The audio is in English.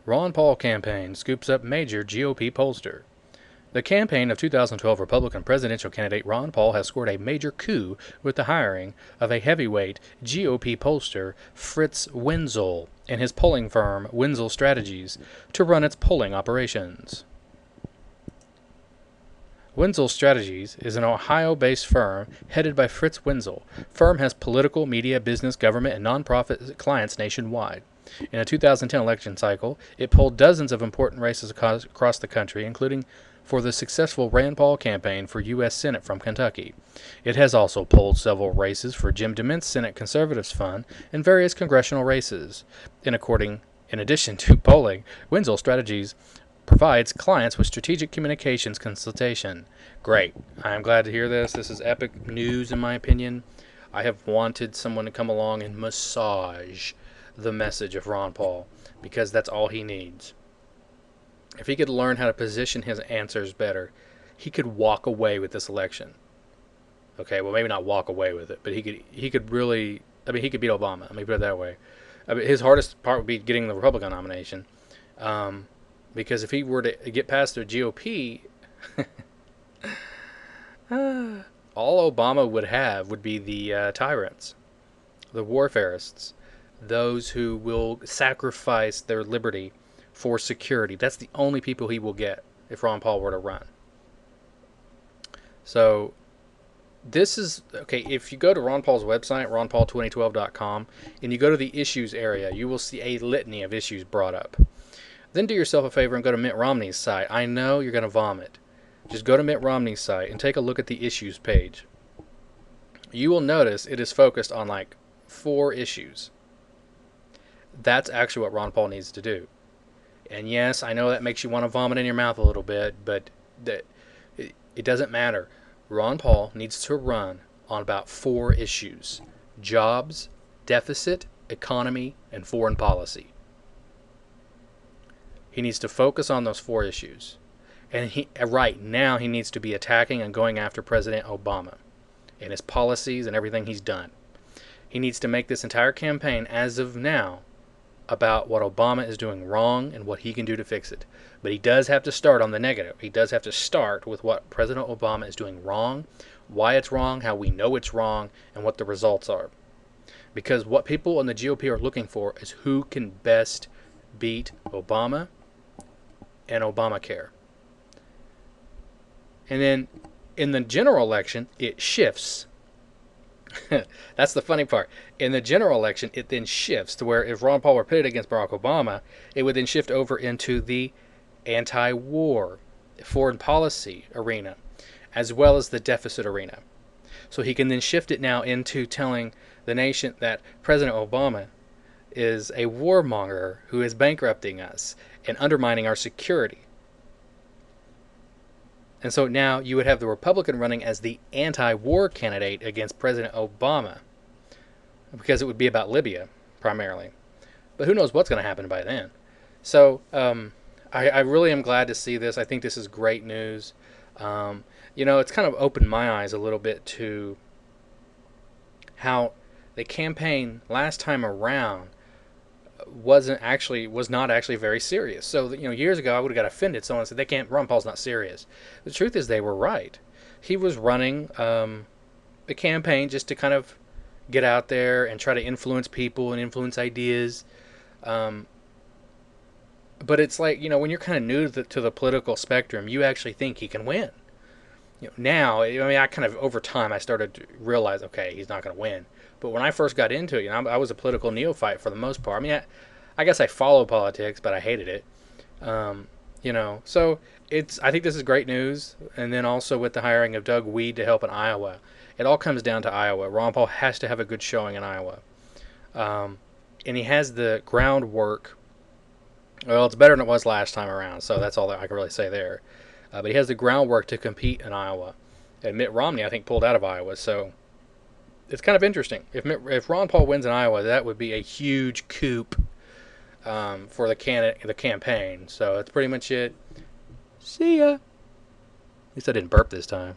Ron Paul campaign scoops up major GOP pollster. The campaign of 2012 Republican presidential candidate Ron Paul has scored a major coup with the hiring of a heavyweight GOP pollster, Fritz Wenzel, and his polling firm, Wenzel Strategies, to run its polling operations. Wenzel Strategies is an Ohio-based firm headed by Fritz Wenzel. Firm has political, media, business, government, and nonprofit clients nationwide. In a 2010 election cycle, it polled dozens of important races across the country, including for the successful Rand Paul campaign for U.S. Senate from Kentucky. It has also polled several races for Jim DeMint's Senate Conservatives Fund and various congressional races. In addition to polling, Wenzel Strategies provides clients with strategic communications consultation. Great. I'm glad to hear this. This is epic news, in my opinion. I have wanted someone to come along and massage the message of Ron Paul, because that's all he needs. If he could learn how to position his answers better, he could walk away with this election. Okay, well, maybe not walk away with it, but he could really, he could beat Obama. Let me put it that way. His hardest part would be getting the Republican nomination. Because if he were to get past the GOP, all Obama would have would be the tyrants, the warfarists, those who will sacrifice their liberty for security. That's the only people he will get if Ron Paul were to run. So this is, okay, if you go to Ron Paul's website, ronpaul2012.com, and you go to the issues area, you will see a litany of issues brought up. Then do yourself a favor and go to Mitt Romney's site. I know you're going to vomit. Just go to Mitt Romney's site and take a look at the issues page. You will notice it is focused on like 4 issues. That's actually what Ron Paul needs to do. And yes, I know that makes you want to vomit in your mouth a little bit, but it doesn't matter. Ron Paul needs to run on about 4 issues: jobs, deficit, economy, and foreign policy. He needs to focus on those 4 issues. And right now he needs to be attacking and going after President Obama and his policies and everything he's done. He needs to make this entire campaign, as of now, about what Obama is doing wrong and what he can do to fix it. But he does have to start on the negative. He does have to start with what President Obama is doing wrong, why it's wrong, how we know it's wrong, and what the results are. Because what people in the GOP are looking for is who can best beat Obama and Obamacare. And then in the general election, it shifts. That's the funny part. In the general election, it then shifts to where if Ron Paul were pitted against Barack Obama, it would then shift over into the anti-war, foreign policy arena, as well as the deficit arena. So he can then shift it now into telling the nation that President Obama is a warmonger who is bankrupting us and undermining our security. And so now you would have the Republican running as the anti-war candidate against President Obama, because it would be about Libya primarily. But who knows what's going to happen by then. So I really am glad to see this. I think this is great news. It's kind of opened my eyes a little bit to how the campaign last time around was not actually very serious. So years ago I would have got offended. Someone said Ron Paul's not serious. The truth is they were right. He was running the campaign just to kind of get out there and try to influence people and influence ideas. But it's like, when you're kind of new to the political spectrum, you actually think he can win. Now, I kind of, over time, I started to realize, okay, he's not going to win. But when I first got into it, I was a political neophyte for the most part. I guess I follow politics, but I hated it. So I think this is great news. And then also with the hiring of Doug Weed to help in Iowa, it all comes down to Iowa. Ron Paul has to have a good showing in Iowa. And he has the groundwork. Well, it's better than it was last time around, so that's all that I can really say there. But he has the groundwork to compete in Iowa. And Mitt Romney, I think, pulled out of Iowa, so it's kind of interesting. If Ron Paul wins in Iowa, that would be a huge coup for the campaign. So that's pretty much it. See ya. At least I didn't burp this time.